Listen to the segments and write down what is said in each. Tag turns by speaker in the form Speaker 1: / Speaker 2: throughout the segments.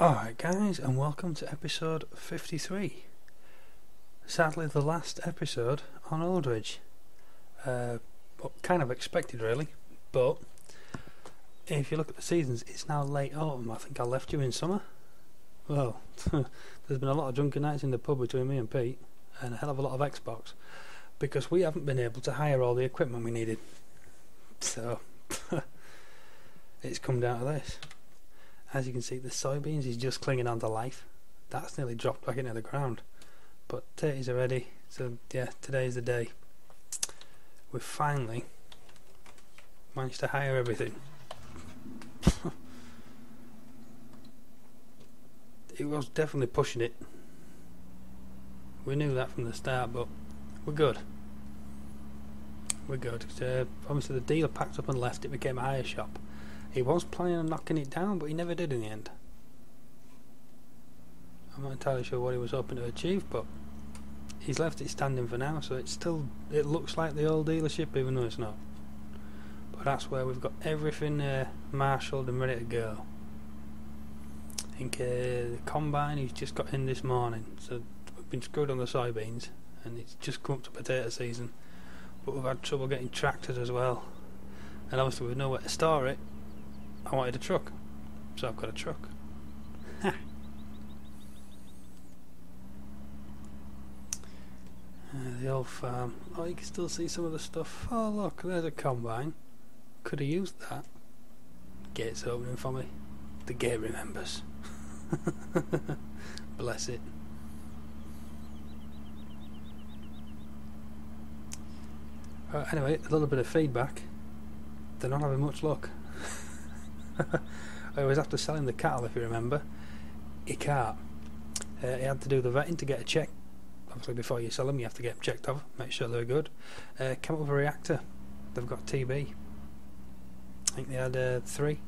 Speaker 1: Alright guys, and welcome to episode 53. Sadly the last episode on Oldridge. Kind of expected really, but if you look at the seasons, it's now late autumn. I think I left you in summer. Well, there's been a lot of drunken nights in the pub between me and Pete, and a hell of a lot of Xbox, because we haven't been able to hire all the equipment we needed. So, it's come down to this. As you can see, the soybeans is just clinging on to life. That's nearly dropped back into the ground. But potatoes are ready, so yeah, today's the day. We've finally managed to hire everything. It was definitely pushing it. We knew that from the start, but we're good. We're good. Obviously the dealer packed up and left. It became a hire shop. He was planning on knocking it down, but he never did in the end. I'm not entirely sure what he was hoping to achieve, but he's left it standing for now, so it looks like the old dealership, even though it's not. But that's where we've got everything marshalled and ready to go. I think the combine he's just got in this morning, so we've been screwed on the soybeans, and it's just come up to potato season. But we've had trouble getting tractors as well, and obviously with nowhere to store it. I wanted a truck, so I've got a truck. The old farm. Oh, you can still see some of the stuff. Oh look, there's a combine. Could have used that. Gate's opening for me. The gate remembers. Bless it. Anyway, a little bit of feedback. They're not having much luck. I always have to sell him the cattle, if you remember. He can't. He had to do the vetting to get a check. Obviously before you sell them you have to get them checked off, make sure they're good. Came up with a reactor. They've got TB. I think they had 3.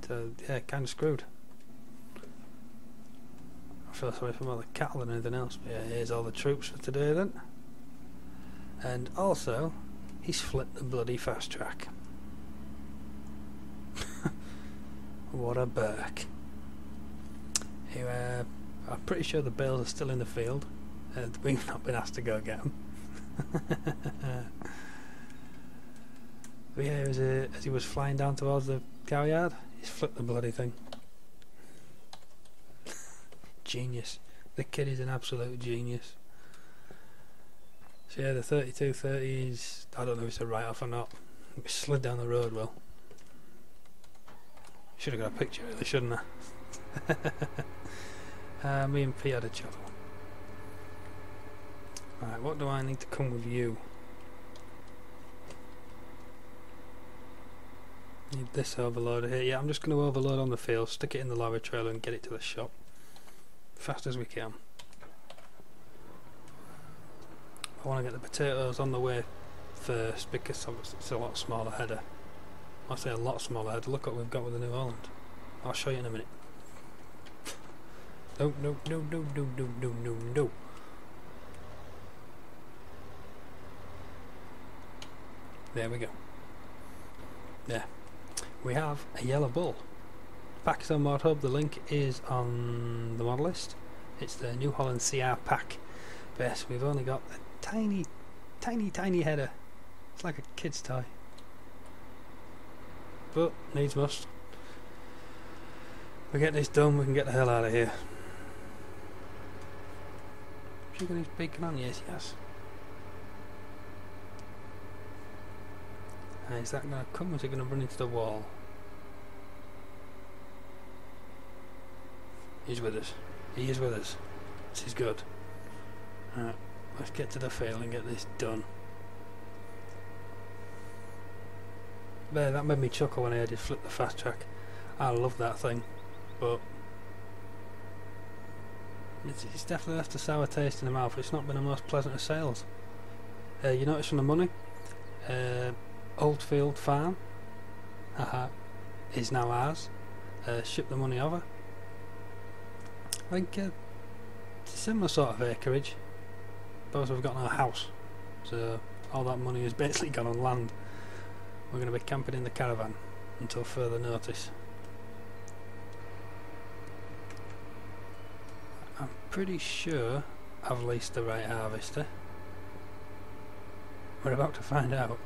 Speaker 1: So yeah, kind of screwed. I feel sorry for more the cattle than anything else. But yeah, here's all the troops for today then. And also, he's flipped the bloody fast track. What a berk. Anyway, I'm pretty sure the bales are still in the field. We've not been asked to go get them. But yeah, as he was flying down towards the cow yard, he's flipped the bloody thing. Genius. The kid is an absolute genius. So yeah, the 3230 is, I don't know if it's a write-off or not. It slid down the road well. Should have got a picture really, shouldn't I? Me and Pete had a chuckle. Right, what do I need to come with you? Need this overloader here. Yeah, I'm just going to overload on the field, stick it in the lorry trailer and get it to the shop. Fast as we can. I want to get the potatoes on the way first because obviously it's a lot smaller header. I say a lot smaller header. Look what we've got with the New Holland. I'll show you in a minute. No, no, no, no, no, no, no, no, no. There we go. There. We have a yellow bull. Pakistan Mod Hub, the link is on the mod list. It's the New Holland CR pack. But yes, we've only got a tiny, tiny, tiny header. It's like a kid's toy. But, needs must. We get this done, we can get the hell out of here. Has he got his beacon on? Yes, yes. Is that going to come, or is it going to run into the wall? He's with us. He is with us. This is good. Alright, let's get to the field and get this done. There, that made me chuckle when I heard it flip the fast track. I love that thing, but it's definitely left a sour taste in the mouth. It's not been the most pleasant of sales. You notice from the money, Oldfield Farm is now ours. Ship the money over. I think it's a similar sort of acreage, but also we've got no house, so all that money has basically gone on land. We're going to be camping in the caravan until further notice. pretty sure I've leased the right harvester. We're about to find out.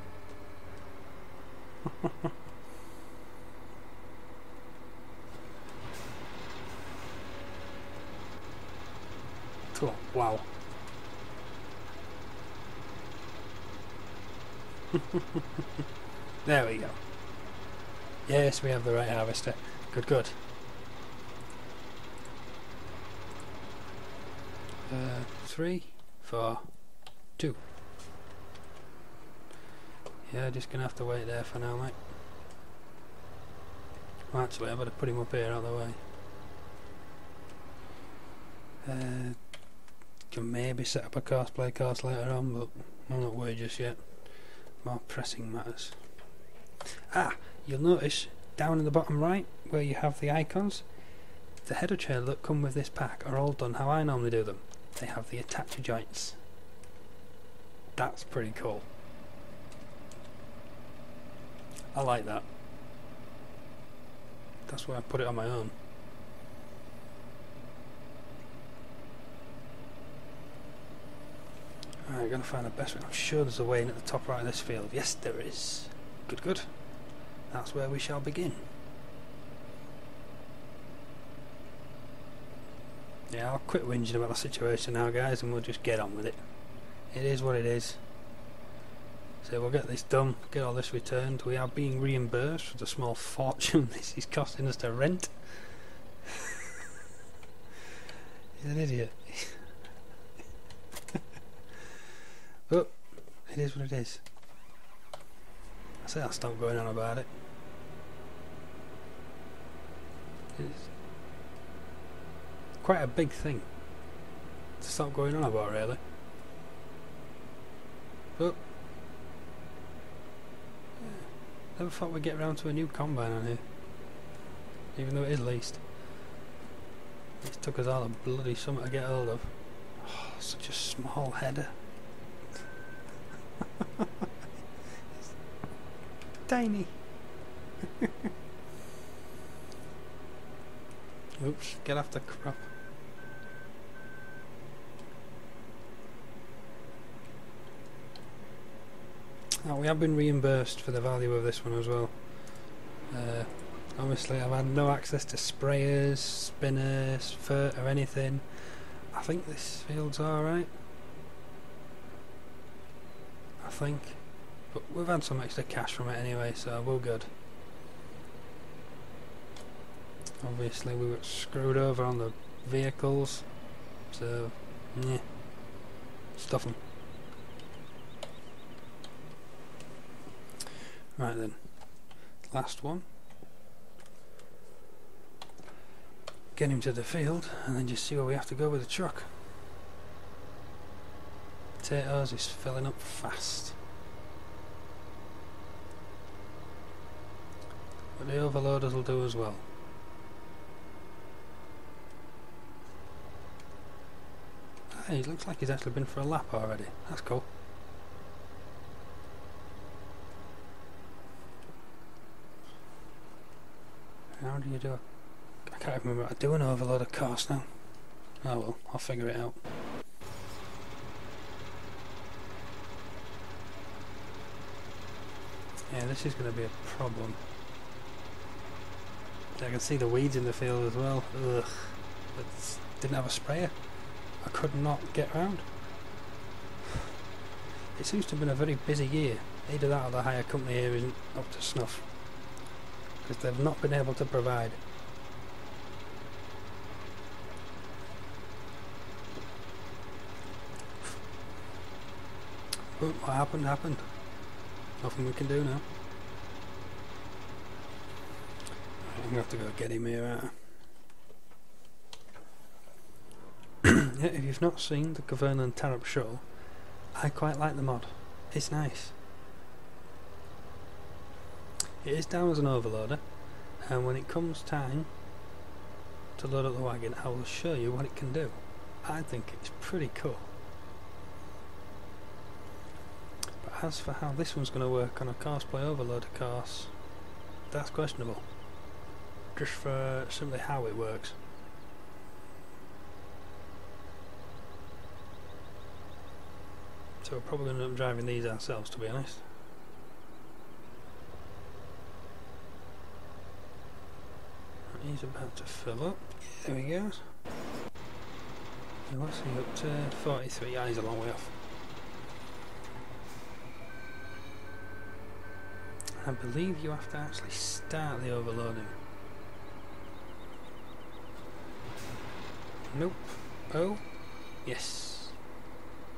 Speaker 1: Oh, wow. There we go. Yes, we have the right harvester. Good, good. 3, 4, 2. Yeah, just gonna have to wait there for now, mate. Well, actually, I better put him up here out of the way. Can maybe set up a CoursePlay course later on, but I'm not worried just yet. More pressing matters. Ah, you'll notice down in the bottom right where you have the icons, the header trailer that come with this pack are all done how I normally do them. They have the attacher joints. That's pretty cool. I like that. That's why I put it on my own. Alright, gonna find the best way. I'm sure there's a way in at the top right of this field. Yes, there is. Good, good. That's where we shall begin. Yeah, I'll quit whinging about the situation now, guys, and we'll just get on with it. It is what it is. So we'll get this done, get all this returned. We are being reimbursed for the small fortune this is costing us to rent. He's an idiot. But it is what it is. I say I'll stop going on about it. It's quite a big thing to stop going on about, really. But yeah, never thought we'd get around to a new combine on here, even though it is leased. It took us all a bloody summer to get hold of. Oh, such a small header. Tiny. Oops, get off the crop. Oh, we have been reimbursed for the value of this one as well. Obviously I've had no access to sprayers, spinners, fert or anything. I think this field's alright. I think. But we've had some extra cash from it anyway, so we're good. Obviously we were screwed over on the vehicles, so yeah, stuff them. Right then, last one. Get him to the field and then just see where we have to go with the truck. Potatoes is filling up fast. But the overloaders will do as well. Hey, it looks like he's actually been for a lap already. That's cool. How do you do it? I can't remember how to do an overloader course now. Oh well, I'll figure it out. Yeah, this is going to be a problem. I can see the weeds in the field as well. Ugh. But didn't have a sprayer. I could not get round. It seems to have been a very busy year. Either that or the hire company here isn't up to snuff, because they've not been able to provide. But what happened happened. Nothing we can do now. I'm gonna have to go get him here. Yeah, if you've not seen the Cavern and Tarrap show, I quite like the mod. It's nice. It is down as an overloader, and when it comes time to load up the wagon, I will show you what it can do. I think it's pretty cool. But as for how this one's going to work on a CoursePlay overloader course, that's questionable. Just for simply how it works. So we're probably going to end up driving these ourselves, to be honest. He's about to fill up. There he goes. What's he up to? 43. Ah, he's a long way off. I believe you have to actually start the overloading. Nope. Oh. Yes.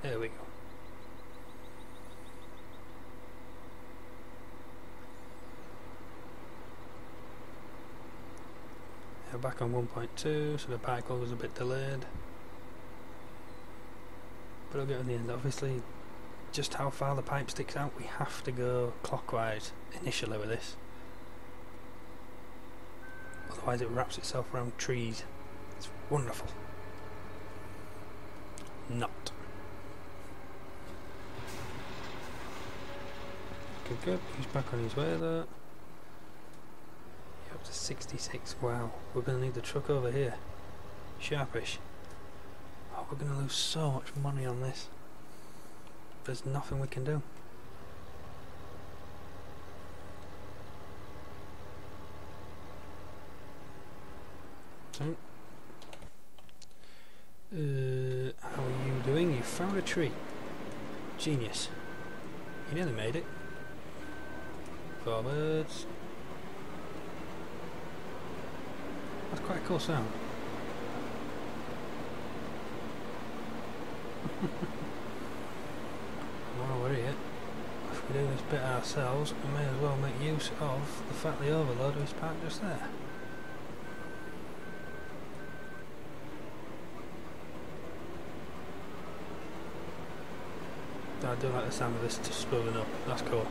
Speaker 1: There we go. We're back on 1.2, so the particle was a bit delayed. But I'll get in the end. Obviously, just how far the pipe sticks out, we have to go clockwise initially with this. Otherwise it wraps itself around trees. It's wonderful. Not. Good, good. He's back on his way there. You're up to 66. Wow. We're going to need the truck over here. Sharpish. Oh, we're going to lose so much money on this. There's nothing we can do. So, how are you doing? You found a tree. Genius. You nearly made it. Forwards. That's quite a cool sound. While we're here, if we do this bit ourselves, we may as well make use of the fact the overloader is parked just there. I do like the sound of this spooling up, that's cool.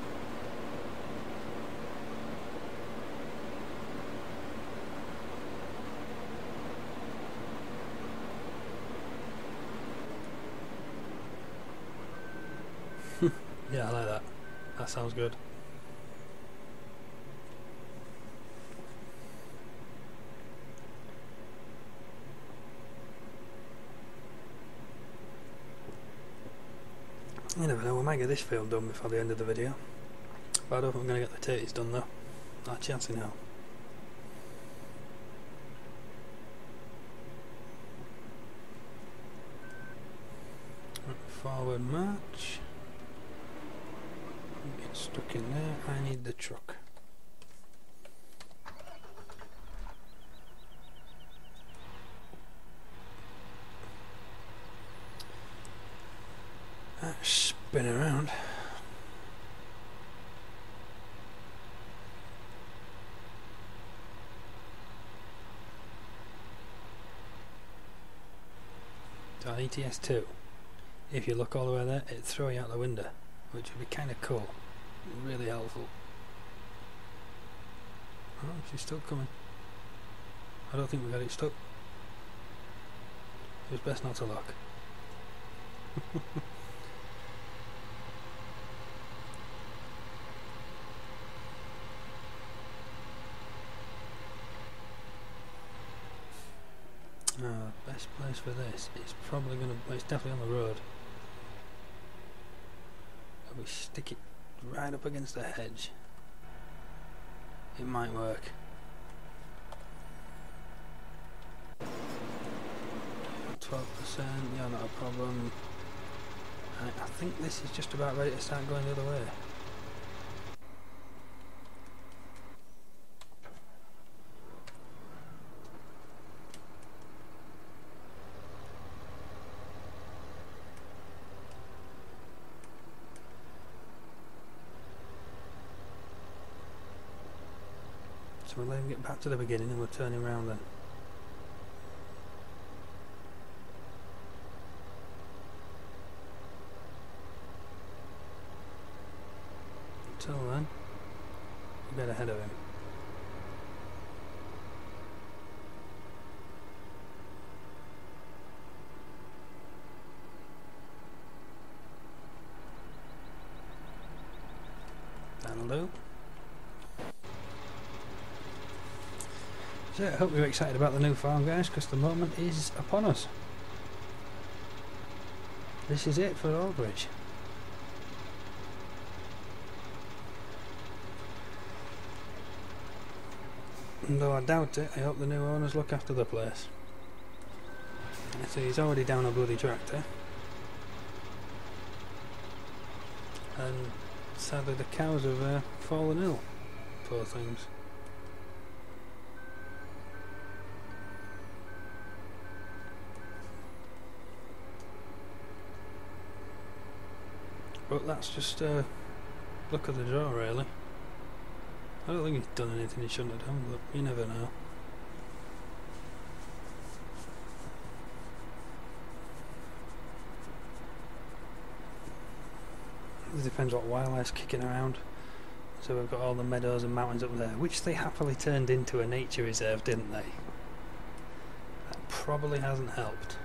Speaker 1: Yeah, I like that. That sounds good. You never know, we might get this film done before the end of the video. But I don't think we're going to get the tatties done though. Not a chance in hell. Forward march. Get stuck in there. I need the truck. Spin around. So ETS2, if you look all the way there, it'd throw you out the window, which would be kind of cool, really helpful. Oh, she's still coming. I don't think we got it stuck. It's best not to look. Best place for this is probably going to, well, it's definitely on the road. If we stick it right up against the hedge, it might work. 12%, yeah, not a problem. I think this is just about ready to start going the other way. So we'll let him get back to the beginning and we'll turn him around then. Until then, we'll get ahead of him. That'll do. So I hope you're excited about the new farm, guys, because the moment is upon us. This is it for Oldridge. And though I doubt it, I hope the new owners look after the place. I see he's already down a bloody tractor. And sadly the cows have fallen ill. Poor things. But that's just luck of the draw, really. I don't think he's done anything he shouldn't have done, but you never know. It depends what wildlife's kicking around. So we've got all the meadows and mountains up there, which they happily turned into a nature reserve, didn't they? That probably hasn't helped.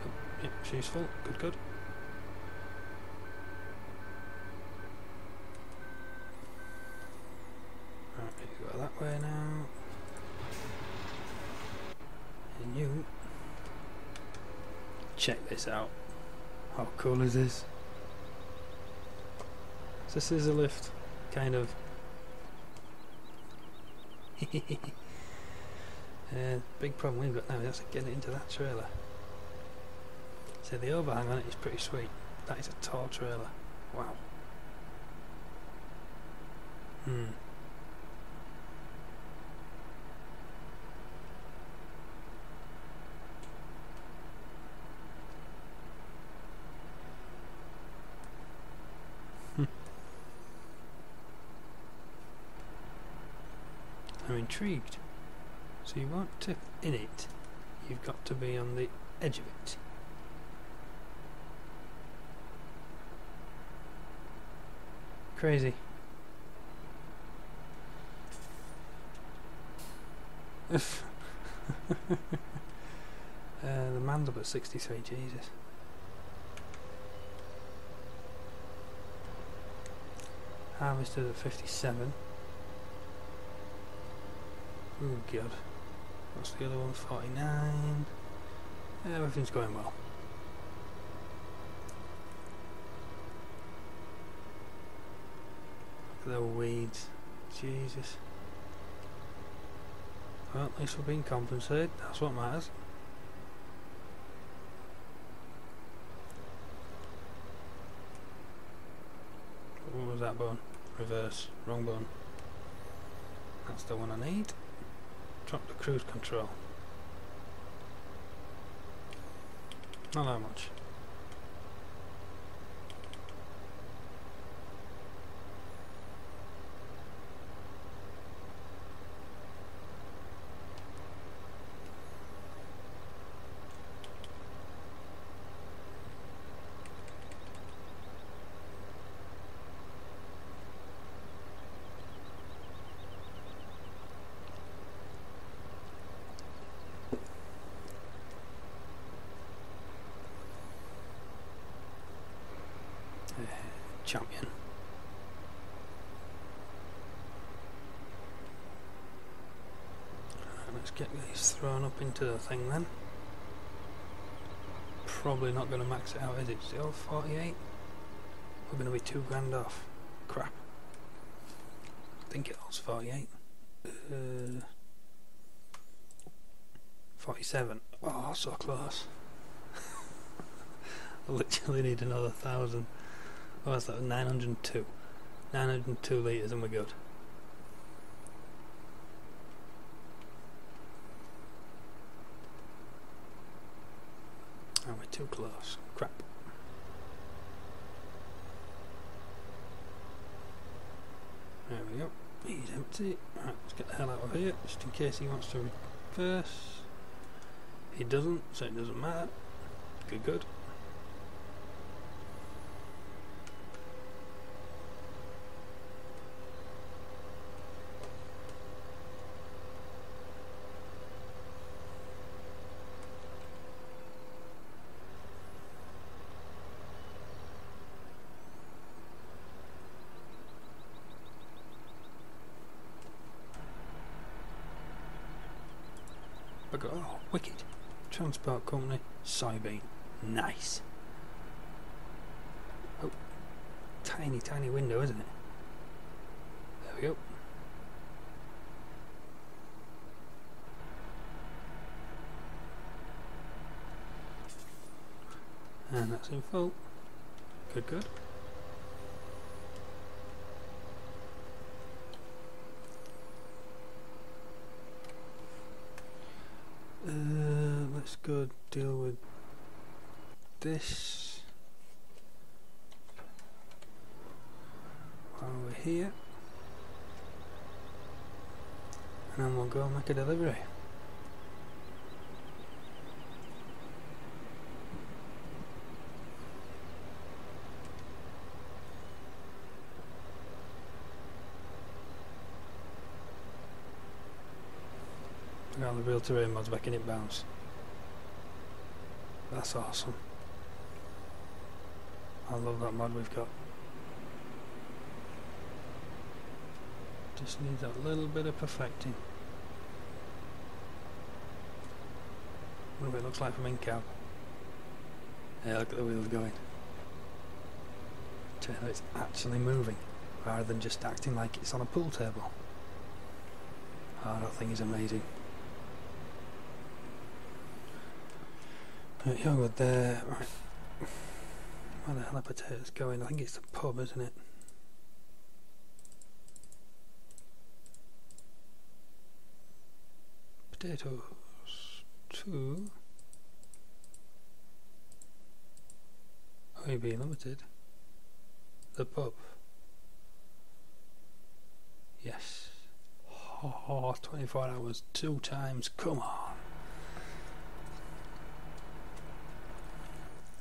Speaker 1: Oh, yep, she's full. Good, good. Right, you go that way now. And you... check this out. How cool is this? It's a scissor lift, kind of. Big problem we've got now is actually getting it into that trailer. So the overhang on it is pretty sweet. That is a tall trailer. Wow. I'm intrigued. So you won't tip in it, you've got to be on the edge of it. Crazy. The man's up at 63, Jesus. Harvested at 57. Oh god. What's the other one? 49. Yeah, everything's going well. Look at the weeds. Jesus. Well, at least we're being compensated. That's what matters. What was that bone? Reverse. Wrong bone. That's the one I need. Drop the cruise control. Not that much. Champion. Right, let's get these thrown up into the thing then. Probably not going to max it out, is it? Still 48? We're going to be £2 off. Crap. I think it was 48. 47. Oh, so close. I literally need another 1,000. Oh, that's like 902. 902 litres and we're good. Oh, we're too close. Crap. There we go. He's empty. Right, let's get the hell out of here, just in case he wants to reverse. He doesn't, so it doesn't matter. Good, good. Oh, wicked. Transport company, soybean. Nice. Oh, tiny, tiny window, isn't it? There we go. And that's in full. Good, good. Let's go deal with this while we're here, and then we'll go and make a delivery. Look at the real terrain mods making it bounce. That's awesome. I love that mod we've got. Just needs that little bit of perfecting. What it looks like from in-cab. Yeah, look at the wheels going. Turn out it's actually moving rather than just acting like it's on a pool table. Oh, that thing is amazing. Right, you're good there. Right. Where the hell are potatoes going? I think it's the pub, isn't it? Potatoes to OEB Limited. The pub. Yes. Oh, 24 hours, 2 times. Come on.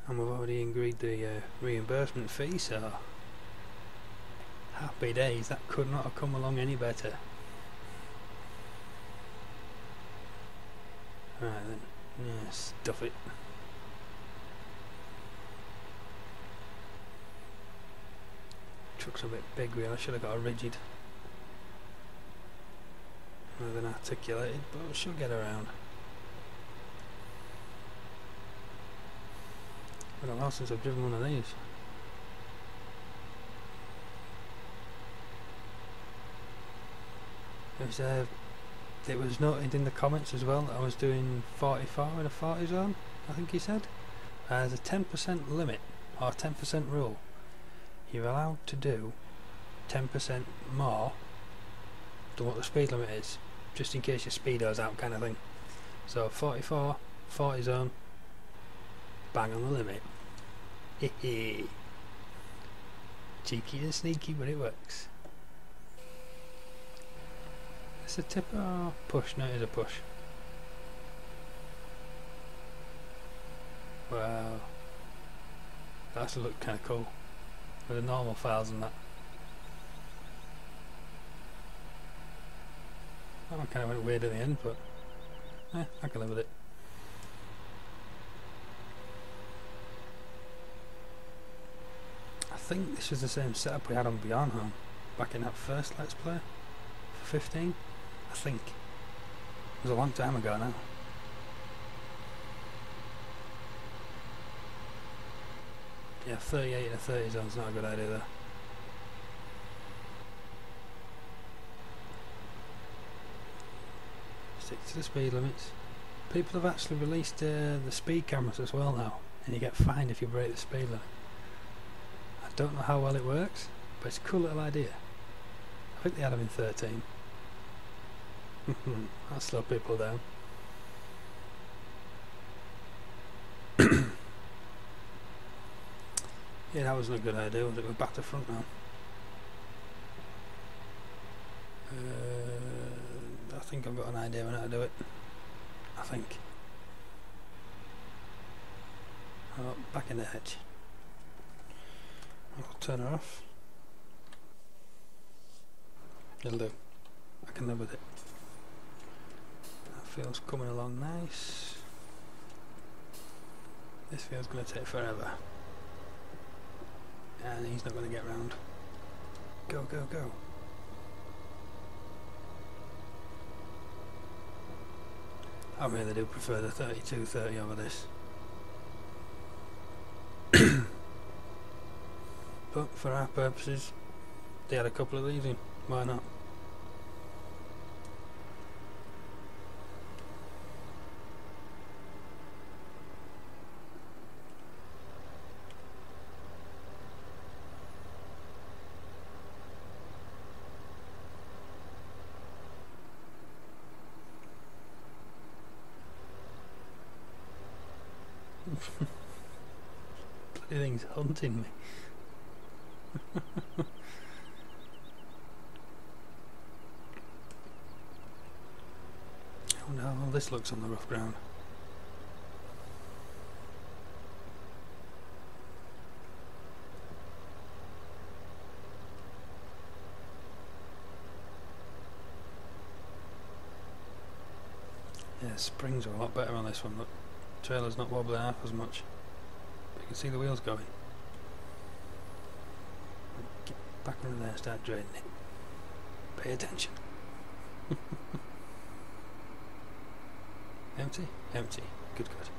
Speaker 1: And we've already agreed the reimbursement fee, so happy days. That could not have come along any better. Right then, yeah, stuff it. Truck's a bit big really, I should have got a rigid rather than articulated, but she'll get around. Been a while since I've driven one of these. It was noted in the comments as well that I was doing 44 in a 40 zone, I think he said. There's a 10% limit, or 10% rule. You're allowed to do 10% more than what the speed limit is, just in case your speedo's out kind of thing. So 44, 40 zone, bang on the limit. Hehe. Cheeky and sneaky, but it works. It's a tip or push? No, it is a push. Wow. That's look kind of cool. With the normal files and that. That one kind of went weird at the end, but I can live with it. I think this was the same setup we had on Beyond Home back in that first Let's Play for 15. I think it was a long time ago now. Yeah, 38 in a 30 zone's not a good idea there. Stick to the speed limits. People have actually released the speed cameras as well now, and you get fined if you break the speed limit. I don't know how well it works, but it's a cool little idea. I think they had them in 13. That'll slow people down. Yeah, that wasn't a good idea, was it? We're back to front now. I think I've got an idea on how to do it. I think. Oh, back in the hedge. I'll turn her off. It'll do. I can live with it. That feels coming along nice. This feels going to take forever. And he's not going to get round. Go, go, go. I really do prefer the 32-30 over this. But for our purposes, they had a couple of these in. Why not? Bloody thing's hunting me. Oh no, this looks on the rough ground. Yeah, springs are a lot better on this one. Look, trailer's not wobbling half as much. But you can see the wheels going. Get back under there and start draining it. Pay attention. Empty? Empty. Good, good.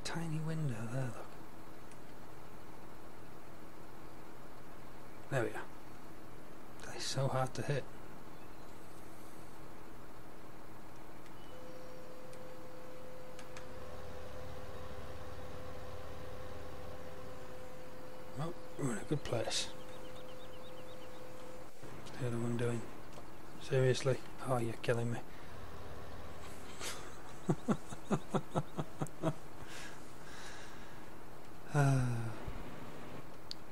Speaker 1: Tiny window there, look. There we are. That is so hard to hit. Well, we're in a good place. What's the other one doing? Seriously? Oh, you're killing me.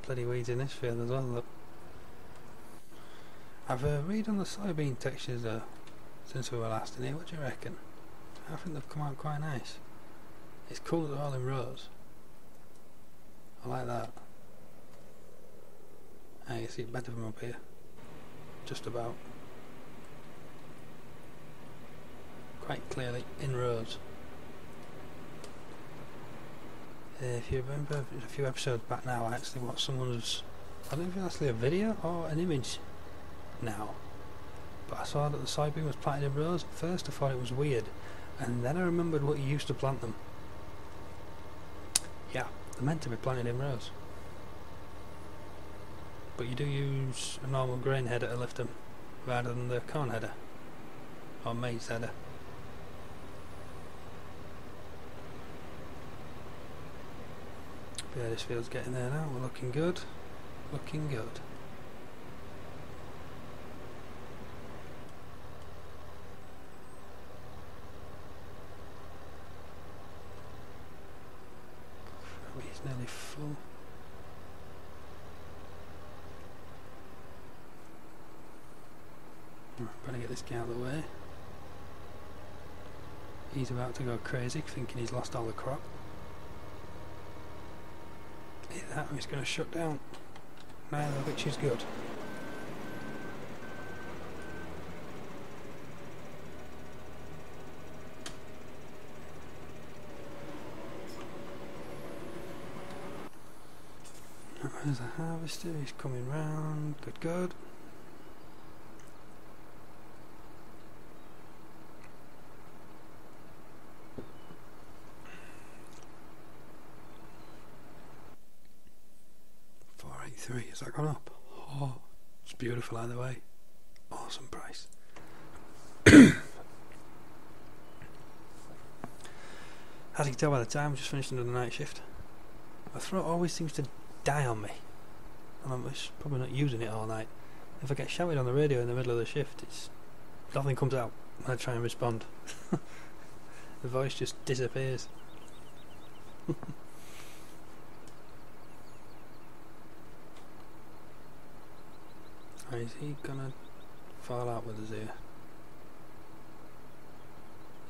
Speaker 1: Bloody weeds in this field as well, look. I've read on the soybean textures since we were last in here. What do you reckon? I think they've come out quite nice. It's cool that they're all in rows. I like that. I can see it better from up here. Just about. Quite clearly in rows. If you remember a few episodes back now, I actually watched someone's, I don't know if it's actually a video or an image now, but I saw that the soybean was planted in rows. At first I thought it was weird, and then I remembered what you used to plant them. Yeah, they're meant to be planted in rows, but you do use a normal grain header to lift them rather than the corn header or maize header. Yeah, this field's getting there now. We're looking good. Looking good. He's nearly full. Right, better get this guy out of the way. He's about to go crazy, thinking he's lost all the crop. That he's going to shut down. Neither of which is good. There's a harvester, he's coming round. Good, good. Has that gone up? Oh, it's beautiful either way. Awesome price. As you can tell by the time, I just finished another night shift. My throat always seems to die on me, and I'm just probably not using it all night. If I get shouted on the radio in the middle of the shift, nothing comes out when I try and respond. The voice just disappears. Is he gonna fall out with us here?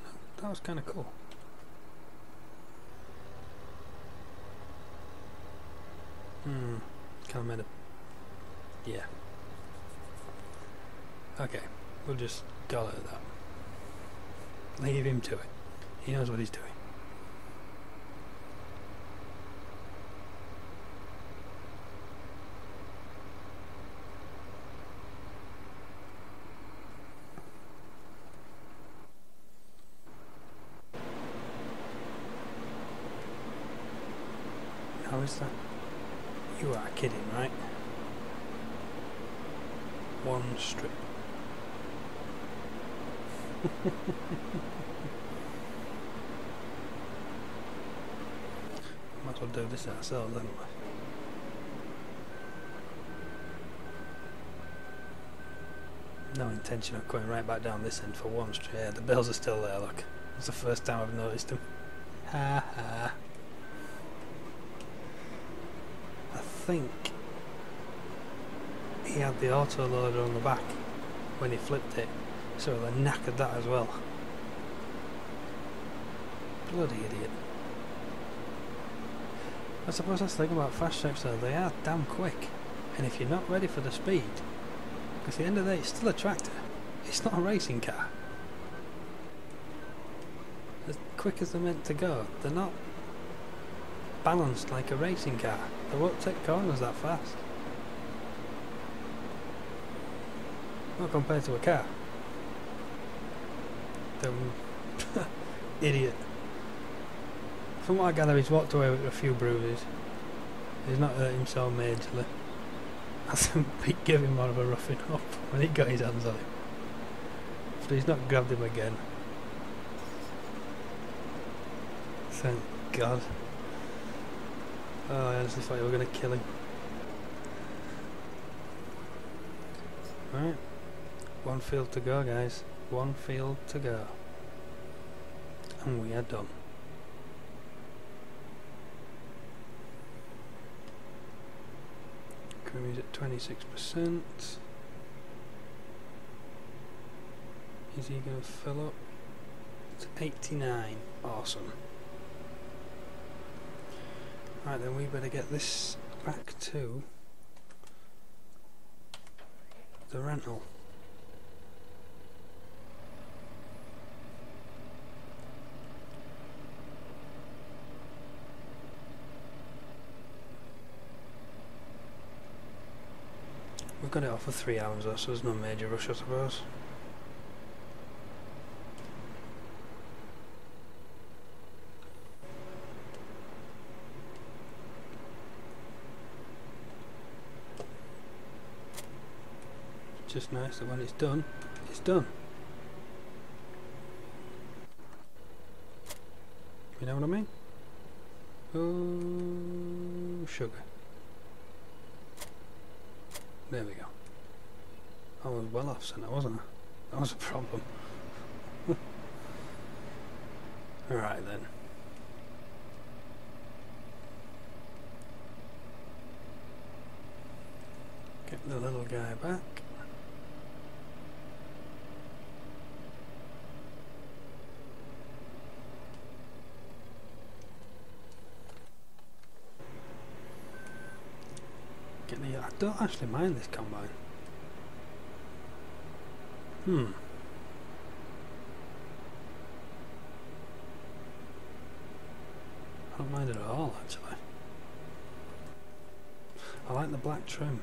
Speaker 1: No, that was kind of cool. Kind of made a... yeah. Okay, we'll just call it at that. Leave him to it. He knows what he's doing. How is that? You are kidding, right? One strip. Might as well do this ourselves, haven't we? No intention of going right back down this end for once. Yeah, the bills are still there, look. It's the first time I've noticed them. Ha ha. I think he had the auto loader on the back when he flipped it, so they knackered that as well. Bloody idiot. I suppose that's the thing about fast traps though, they are damn quick, and if you're not ready for the speed, because at the end of the day it's still a tractor, it's not a racing car. As quick as they're meant to go, they're not balanced like a racing car. They won't take corners that fast. Not compared to a car. Idiot. From what I gather, he's walked away with a few bruises. He's not hurt himself majorly. I think Pete gave him more of a roughing up when he got his hands on him. But he's not grabbed him again. Thank God. Oh, I honestly thought you were going to kill him. Right. One field to go, guys. One field to go. And we are done. Cruise at 26%. Is he going to fill up? It's 89. Awesome. Right then, we better get this back to the rental. We've got it off for 3 hours though, so there's no major rush I suppose. It's just nice that when it's done, it's done. You know what I mean? Oh, sugar. There we go. I was well off centre, wasn't I? That was a problem. Alright then. Get the little guy back. I don't actually mind this combine. I don't mind it at all actually. I like the black trim.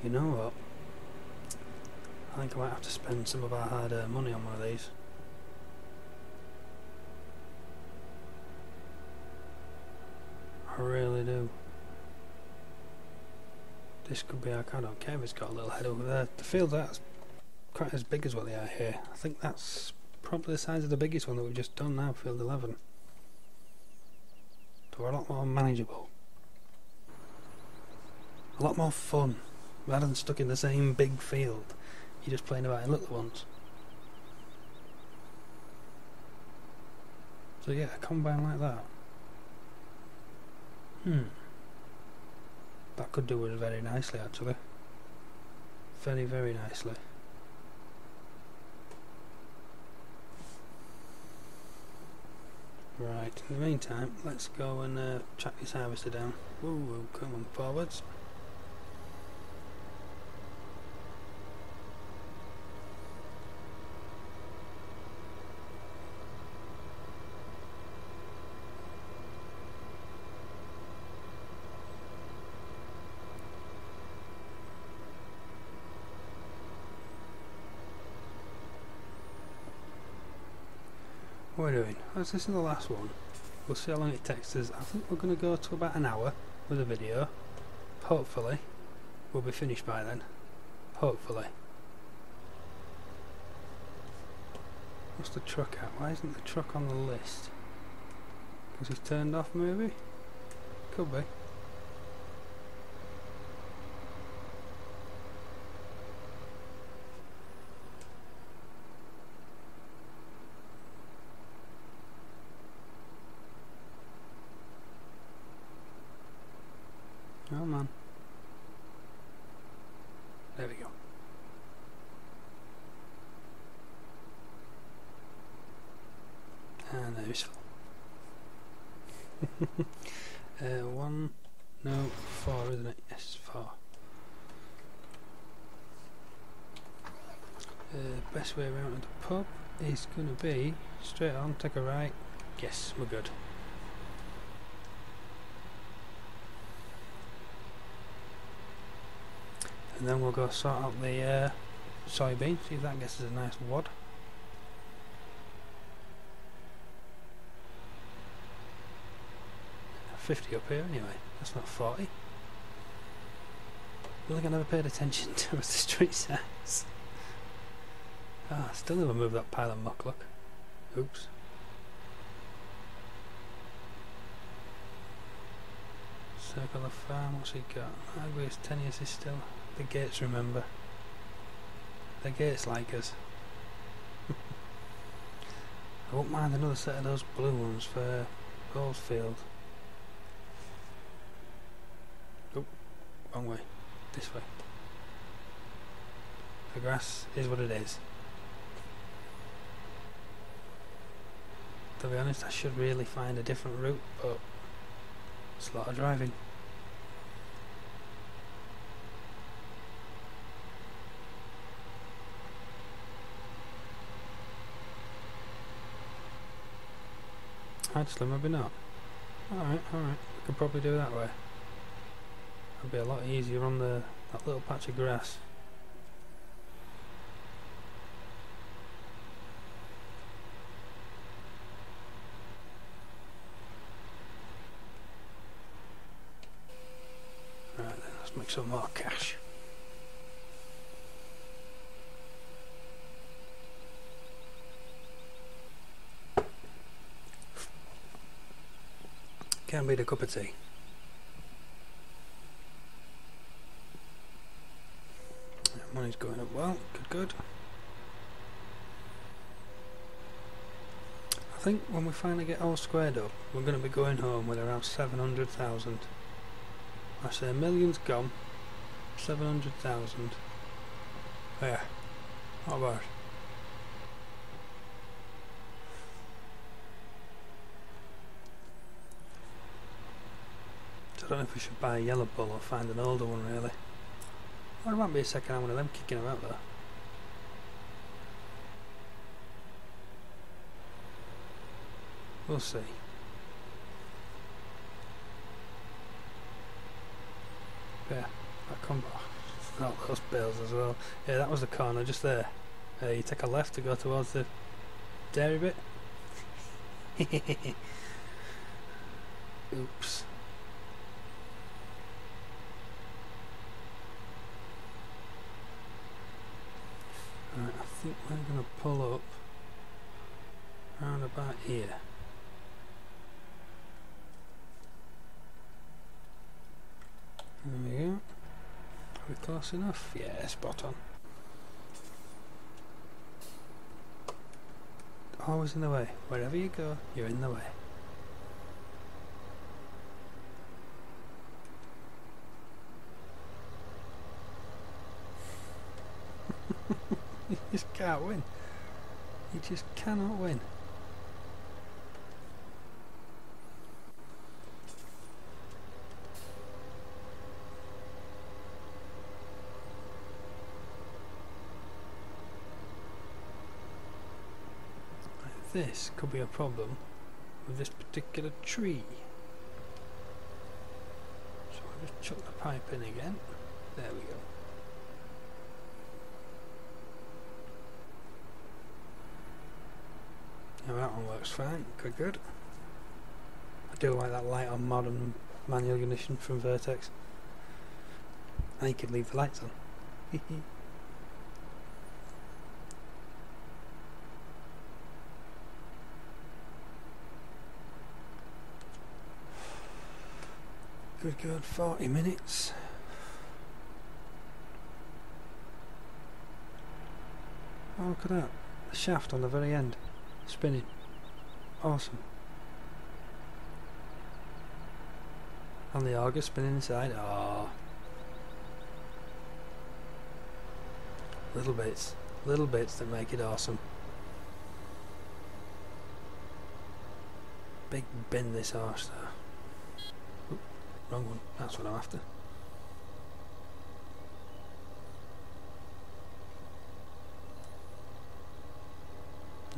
Speaker 1: You know what? I think I might have to spend some of our hard-earned money on one of these. I really do. This could be our car. I don't care if it's got a little head over there. The fields aren't quite as big as what they are here. I think that's probably the size of the biggest one that we've just done now, field 11. So we're a lot more manageable. A lot more fun. Rather than stuck in the same big field, you're just playing about in little ones. So yeah, a combine like that. That could do us very nicely actually. Very, very nicely. Right, in the meantime, let's go and track this harvester down. Woo, come on, forwards. What are we doing? As this is the last one, we'll see how long it takes us. I think we're going to go to about an hour with a video, hopefully. we'll be finished by then, hopefully. What's the truck at? Why isn't the truck on the list? Because he's turned off maybe? Could be. Oh man. There we go. And there he's full. 1, no, 4 isn't it? Yes, 4. Best way around to the pub is going to be straight on, take a right. Yes, we're good. And then we'll go sort out the soybean, see if that gets us a nice wad. $50 up here anyway, that's not 40. Really, I never paid attention to what the street says. Ah, still never moved that pile of muck, look. Oops. Circle the farm, what's he got? Highways 10 years is still. The gates, remember. The gates like us. I won't mind another set of those blue ones for Goldfield. Oh, wrong way. This way. The grass is what it is. To be honest, I should really find a different route, but it's a lot of driving. Actually, maybe not. Alright, we could probably do it that way. It'd be a lot easier on that little patch of grass. Right then, let's make some more cash. Can't beat a cup of tea. Money's going up well, good. I think when we finally get all squared up, we're going to be going home with around 700,000. I say a million's gone, 700,000. Yeah, not bad. I don't know if we should buy a yellow bull or find an older one really. Or it might be a second hand one of them kicking about though. We'll see. Yeah, that come out those bales as well. Yeah, that was the corner just there. You take a left to go towards the dairy bit. Oops. Right, I think we're going to pull up around about here. There we go. Are we close enough? Yeah, spot on. Always in the way. Wherever you go, you're in the way. You just can't win. You just cannot win. This could be a problem with this particular tree. So I'll just chuck the pipe in again. There we go. Now that one works fine, good. I do like that light on mod and manual ignition from Vertex. And you could leave the lights on. Good 40 minutes. Oh, look at that. The shaft on the very end. Spinning. Awesome. And the auger spinning inside. Oh. Little bits that make it awesome. Big bin this horse though. Oop, wrong one, that's what I'm after.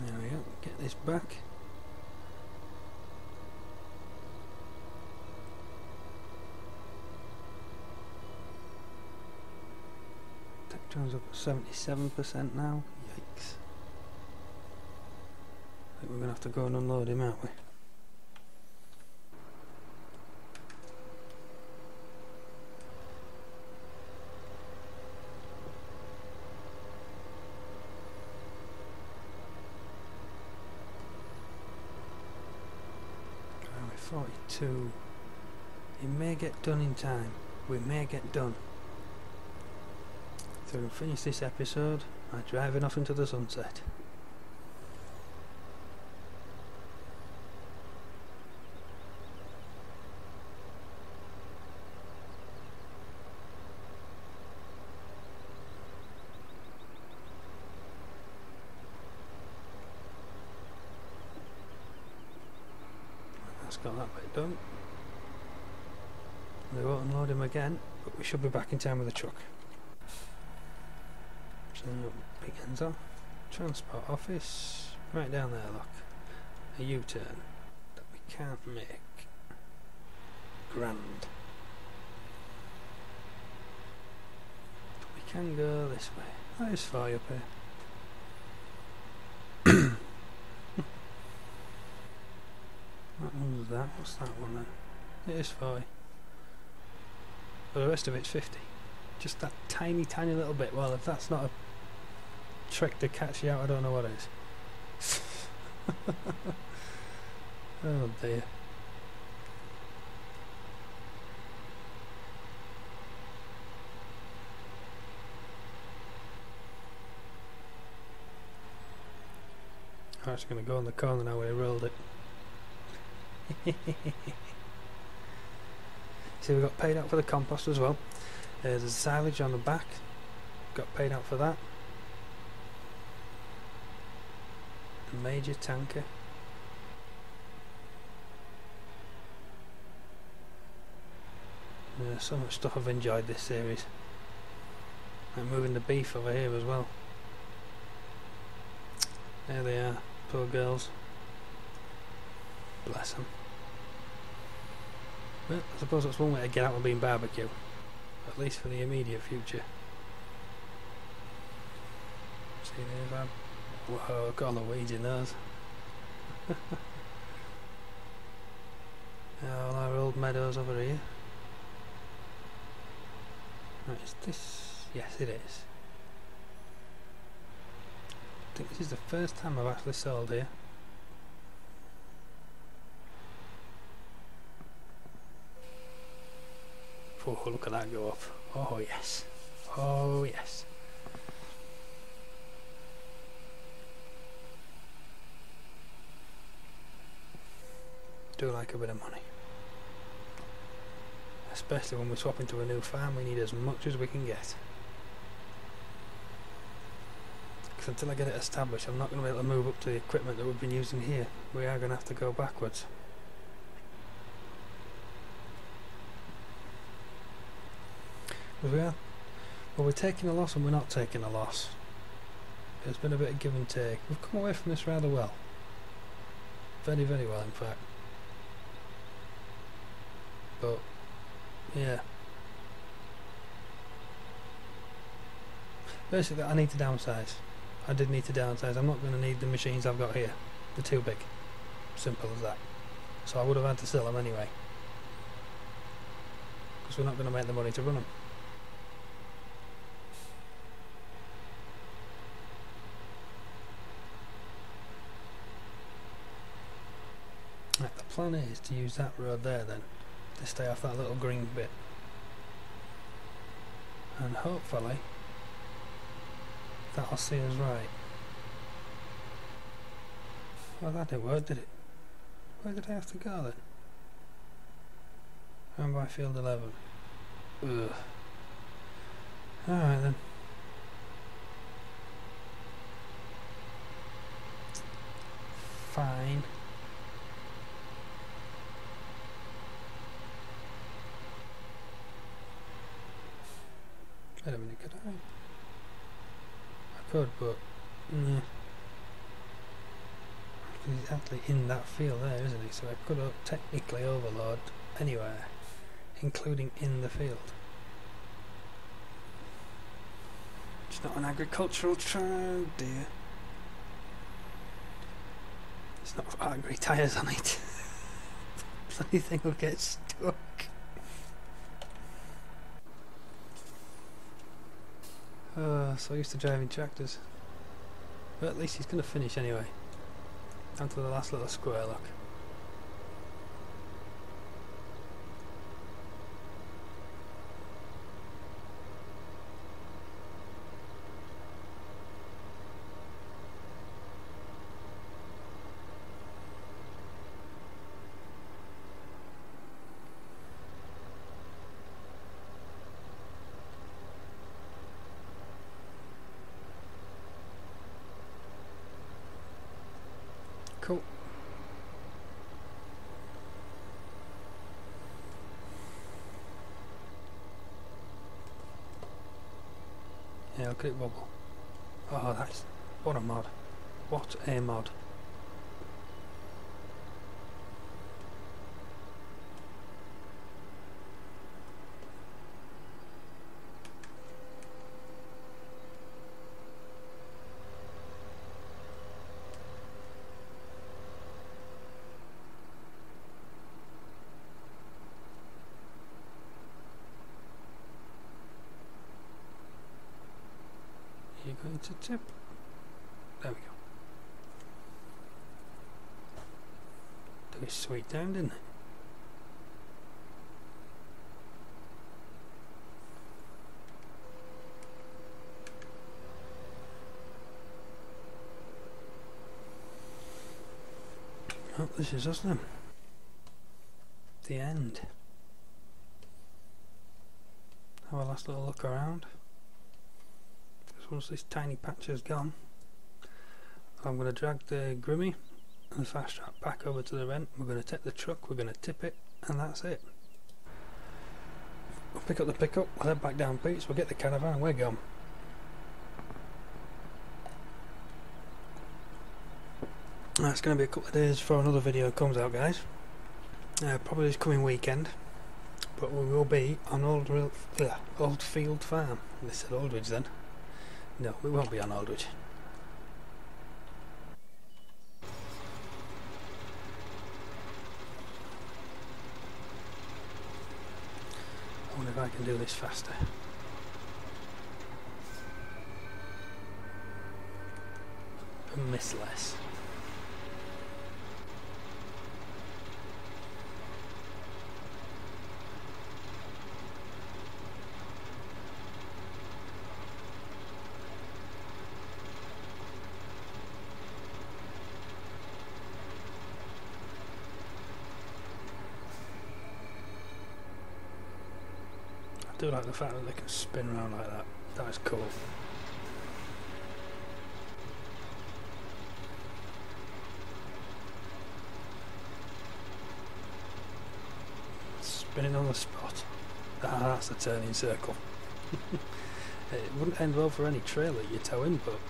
Speaker 1: There we go, get this back. Turns up at 77% now. Yikes. I think we're going to have to go and unload him, aren't we? We're 42. It may get done in time. We may get done. So we'll finish this episode by driving off into the sunset. That's got that bit done. We won't unload him again, but we should be back in time with the truck. So big ends off. Transport office. Right down there, look. A U-turn that we can't make. Grand. But we can go this way. That is far up here. What one was that? What's that one then? It is 40. But the rest of it's 50. Just that tiny little bit. Well, if that's not a trick to catch you out, I don't know what is. Oh dear. I'm actually going to go in the corner now where I rolled it. See, we got paid out for the compost as well. There's a silage on the back. Got paid out for that. A major tanker. So much stuff I've enjoyed this series. I'm moving the beef over here as well. There they are, poor girls. Bless them. Well, I suppose that's one way to get out of being barbecue. At least for the immediate future. See there, Bob? Whoa, got all the weeds in those. All our old meadows over here. Right, is this? Yes, it is. I think this is the first time I've actually sold here. Oh, look at that go up. Oh yes. Oh yes. Do like a bit of money. Especially when we swap into a new farm, we need as much as we can get. Because until I get it established, I'm not going to be able to move up to the equipment that we've been using here. We are going to have to go backwards. Well, we're taking a loss and we're not taking a loss. There's been a bit of give and take. We've come away from this rather well. Very, very well, in fact. But, yeah. Basically, I need to downsize. I did need to downsize. I'm not going to need the machines I've got here. They're too big. Simple as that. So I would have had to sell them anyway. Because we're not going to make the money to run them. plan is to use that road there then, to stay off that little green bit. And hopefully that'll see us right. Well, that didn't work, did it? Where did I have to go then? I'm by field 11. Ugh. Alright then. Fine. Wait a minute, could I? I could, but nah. He's actually in that field there, isn't he? So I could technically overload anywhere, including in the field. It's not an agricultural trial, dear. It's not agri tyres on it. Bloody thing will get stuck. So used to driving tractors. But at least he's going to finish anyway. Down to the last little square, look. Cool. Yeah, look at it wobble. Oh, that's... what a mod. What a mod. You're going to tip. There we go. Took it sweet down, didn't it? Oh, this is us then. The end. Have a last little look around. Once this tiny patch is gone, I'm going to drag the Grimmy and the fast track back over to the rent. We're going to take the truck, we're going to tip it, and that's it. We'll pick up the pickup, we'll head back down Pete's, we'll get the caravan, and we're gone. It's going to be a couple of days before another video comes out, guys. Probably this coming weekend, but we will be on Old Field Farm. They said Oldridge then. No, we won't be on Oldridge. I wonder if I can do this faster. And miss less. I do like the fact that they can spin around like that. That is cool. Spinning on the spot. Ah, that's the turning circle. It wouldn't end well for any trailer you're towing, but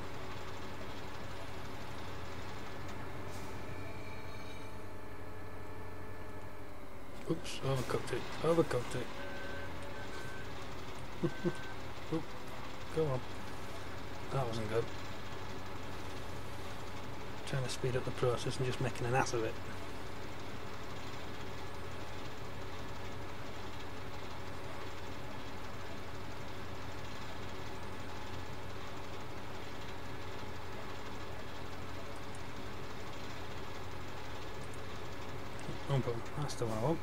Speaker 1: oops, overcooked it. Overcooked it. Oop, go on. That wasn't good. Trying to speed up the process and just making an ass of it. wrong button. That's the one I want.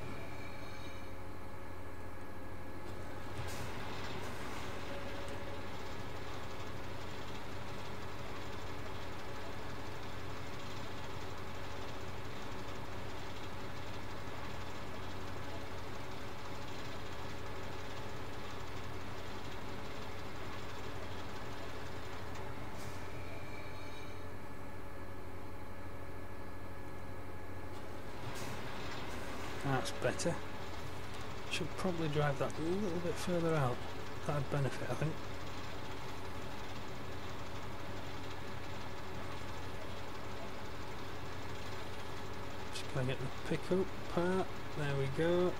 Speaker 1: That's better. Should probably drive that a little bit further out. That'd benefit, I think. Just gonna get the pickup part. There we go.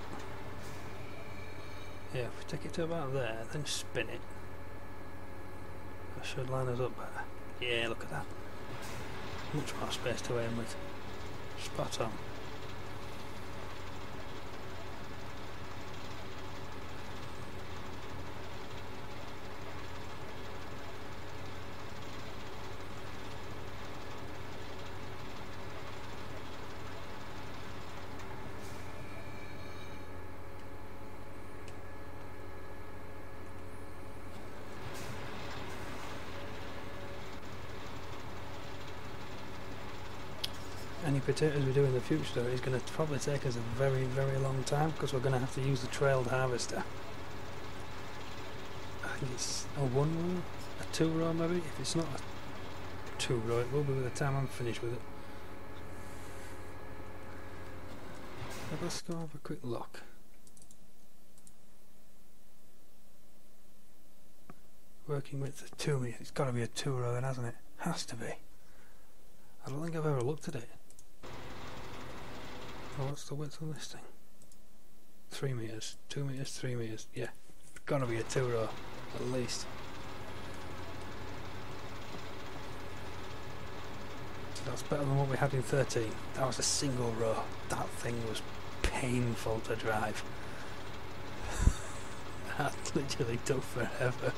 Speaker 1: Yeah, if we take it to about there, then spin it. That should line us up better. Yeah, look at that. Much more space to aim with. Spot on. Any potatoes we do in the future is going to probably take us a very, very long time because we're going to have to use the trailed harvester. I think it's a 1 row, a 2 row maybe. If it's not a 2 row, it will be by the time I'm finished with it. But let's go have a quick look. Working with the 2 metre, it's got to be a 2 row then, hasn't it? Has to be. I don't think I've ever looked at it. Oh, what's the width on this thing? 3 metres, 2 metres, 3 metres. Yeah, it's gotta be a 2 row at least. So that's better than what we had in 13. That was a single row. That thing was painful to drive. That literally took forever.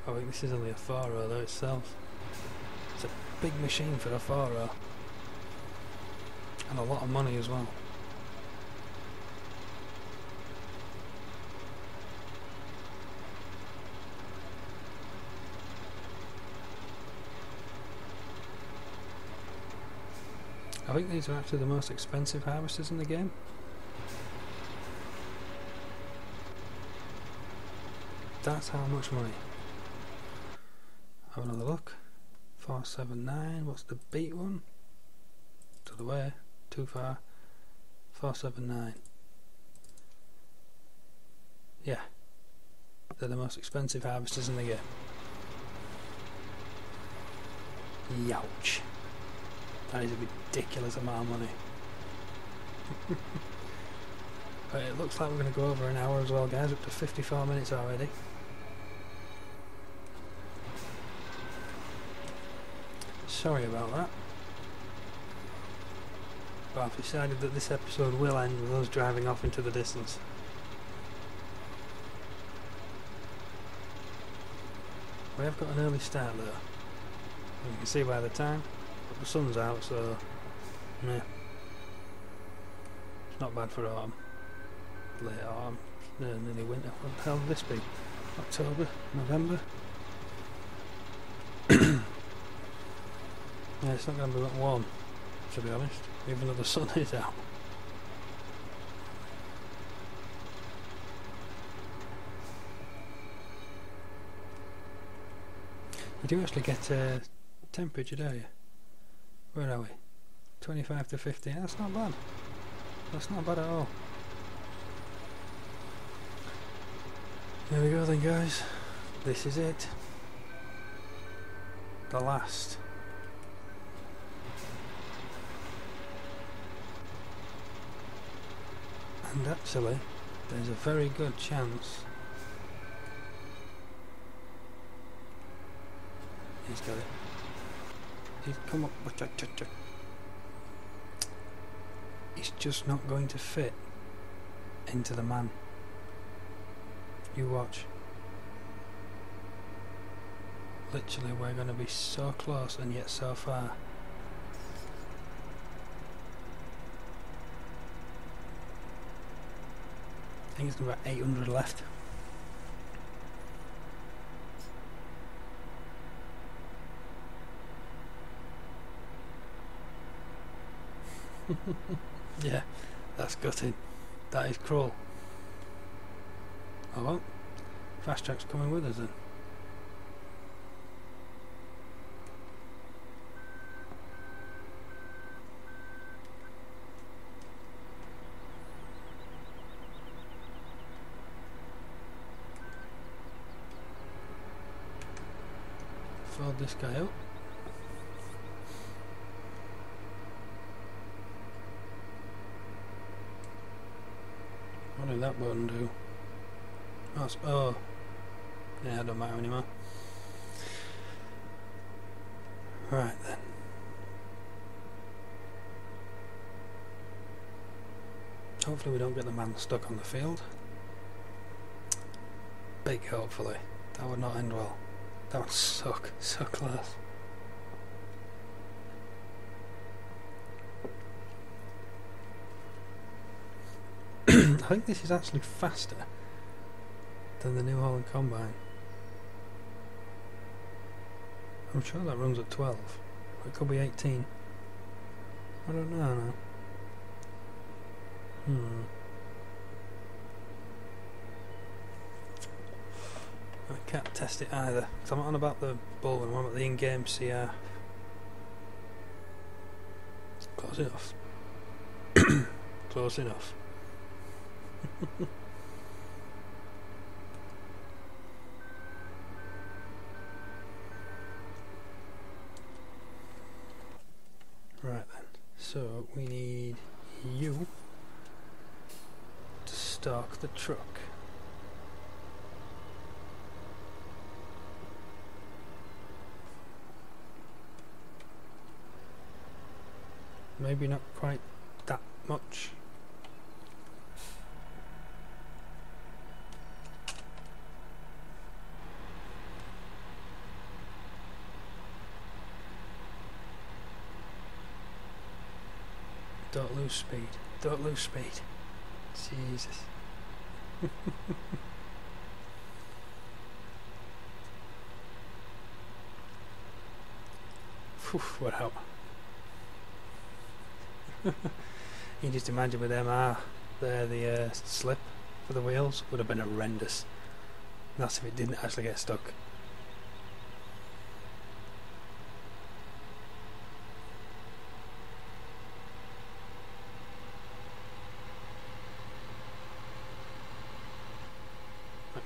Speaker 1: I think this is only a Farrar though itself. It's a big machine for a Farrar. And a lot of money as well. I think these are actually the most expensive harvesters in the game. That's how much money. Have another look. 479. What's the beat one? To the way. Too far. 479. Yeah. They're the most expensive harvesters in the game. Youch. That is a ridiculous amount of money. But it looks like we're going to go over an hour as well, guys. Up to 54 minutes already. Sorry about that. But I've decided that this episode will end with us driving off into the distance. We have got an early start though. And you can see by the time, but the sun's out, so meh. It's not bad for autumn. Late autumn, nearly winter. What the hell would this be? October? November? Yeah, it's not going to be that warm, to be honest, even though the sun is out. You do actually get a temperature, don't you? Where are we? 25 to 50. That's not bad. That's not bad at all. There we go then, guys. This is it. The last. And actually, there's a very good chance he's got it. He's come up. He's just not going to fit into the man. You watch. Literally, we're going to be so close and yet so far. I think it's about 800 left. Yeah, that's gutting. That is cruel. Oh well, fast track's coming with us then. Fold this guy up. What did that button do? Oh, yeah, it don't matter anymore. Right then. Hopefully we don't get the man stuck on the field. Big hopefully. That would not end well. That would suck. So close. I think this is actually faster than the New Holland Combine. I'm sure that runs at 12. It could be 18. I don't know now. I can't test it either, because I'm not on about the ball and I'm on about the in-game CR. Close enough. Close enough. Right then, so we need you to stalk the truck. Maybe not quite that much. Don't lose speed. Don't lose speed. Jesus. Phew, what out. You just imagine with MR there, the slip for the wheels would have been horrendous. That's if it didn't actually get stuck.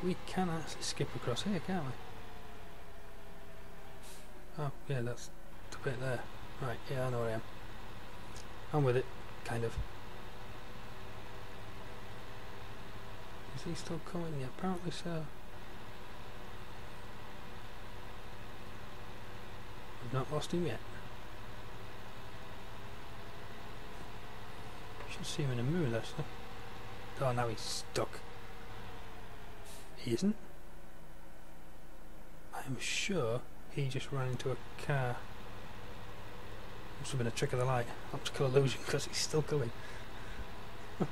Speaker 1: We can actually skip across here, can't we? Oh, yeah, that's the bit there. Right, yeah, I know where I am. I'm with it, kind of. Is he still coming? Yeah, apparently so. We've not lost him yet. Should see him in a mirror, actually. Oh, now he's stuck. He isn't. I'm sure he just ran into a car. Must have been a trick of the light. Optical illusion, because he's still coming. Oh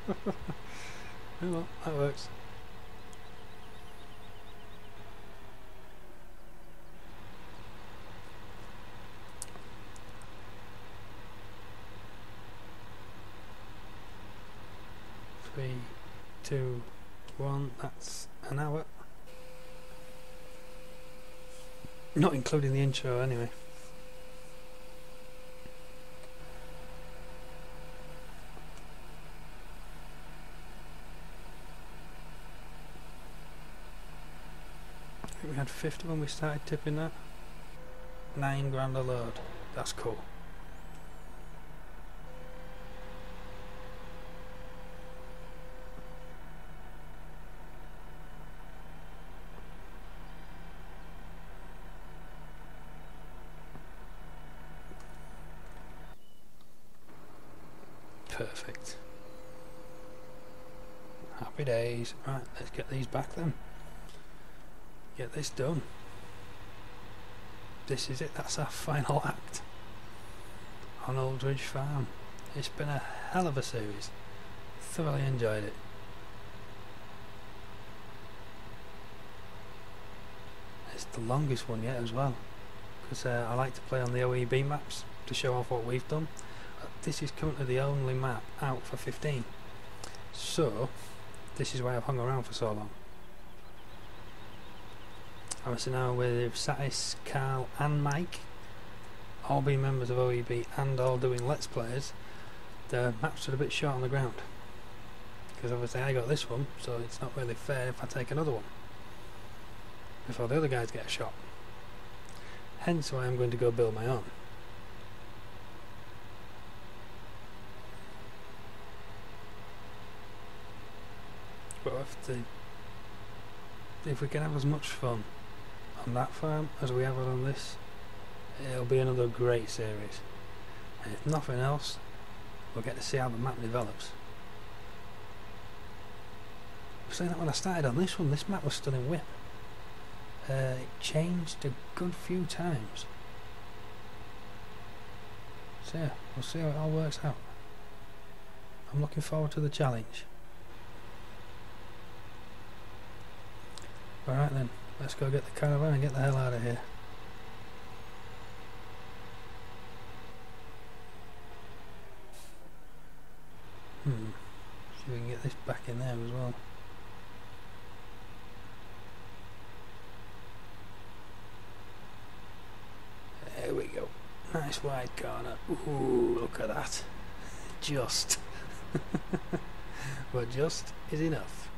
Speaker 1: well, that works. Three, 2, 1, that's an hour. Not including the intro anyway. I think we had 50 when we started tipping that. 9 grand a load. That's cool. Perfect. Happy days. Right, let's get these back then. Get this done. this is it. That's our final act on Oldridge Farm. It's been a hell of a series. Thoroughly enjoyed it. It's the longest one yet as well, because I like to play on the OEB maps to show off what we've done. This is currently the only map out for 15, so this is why I've hung around for so long. Obviously now with Satis, Carl and Mike all being members of OEB and all doing Let's Plays, the maps are a bit short on the ground, because obviously I got this one, so it's not really fair if I take another one before the other guys get a shot. Hence why I'm going to go build my own. But if we can have as much fun on that farm as we have on this, it'll be another great series. And if nothing else, we'll get to see how the map develops. I was saying that when I started on this one, this map was still in whip. It changed a good few times. So yeah, we'll see how it all works out. I'm looking forward to the challenge. Alright then, let's go get the caravan and get the hell out of here. See if we can get this back in there as well. There we go. Nice wide corner. Ooh, look at that. Just. But just is enough.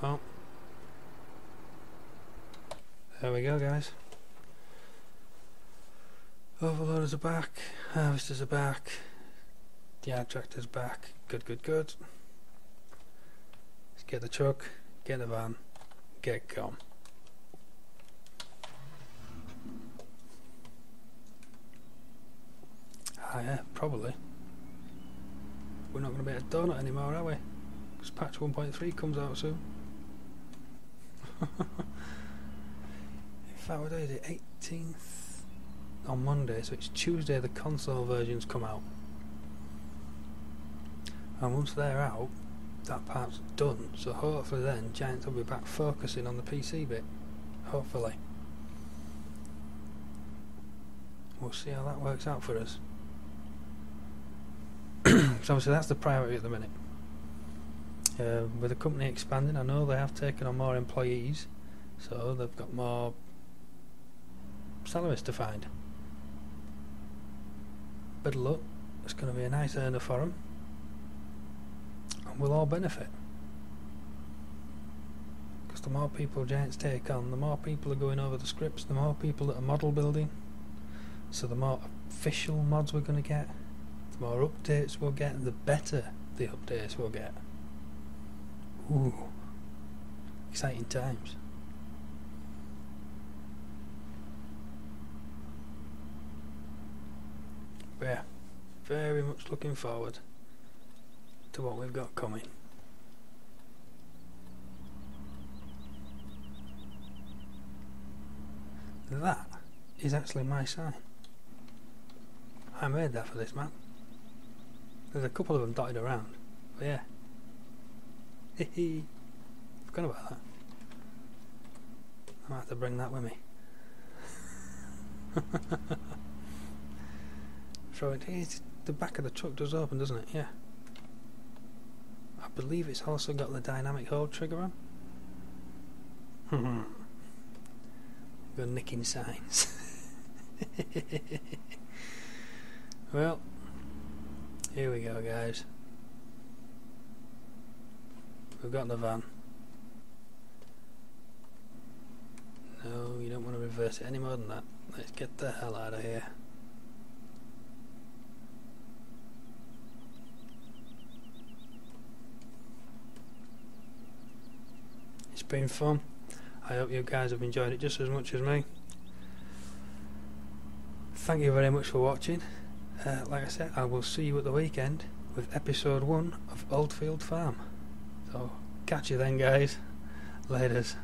Speaker 1: Well, there we go, guys. Overloaders are back, harvesters are back, yard tractor's back. Good, good, good. Let's get the truck, get the van, get gone. Ah yeah, probably. We're not going to be at donut anymore, are we? Because patch 1.3 comes out soon. In fact, what day is it? 18th on Monday, so it's Tuesday the console versions come out. And once they're out, that part's done, so hopefully then Giants will be back focusing on the PC bit. Hopefully. We'll see how that works out for us. So obviously that's the priority at the minute. With the company expanding, I know they have taken on more employees, so they've got more salaries to find. Bit of luck, it's going to be a nice earner for them, and we'll all benefit. Because the more people Giants take on, the more people are going over the scripts, the more people that are model building, so the more official mods we're going to get, the more updates we'll get, the better the updates we'll get. Ooh, exciting times. But yeah, very much looking forward to what we've got coming. That is actually my sign. I made that for this map. There's a couple of them dotted around, but yeah. Hehe, forgot about that. I might have to bring that with me. So the back of the truck does open, doesn't it? Yeah. I believe it's also got the dynamic hold trigger on. We're nicking signs. Well, here we go, guys. We've got the van. No, you don't want to reverse it any more than that. Let's get the hell out of here. It's been fun. I hope you guys have enjoyed it just as much as me. Thank you very much for watching. Like I said, I will see you at the weekend with episode 1 of Oldfield Farm. So catch you then, guys. Laters.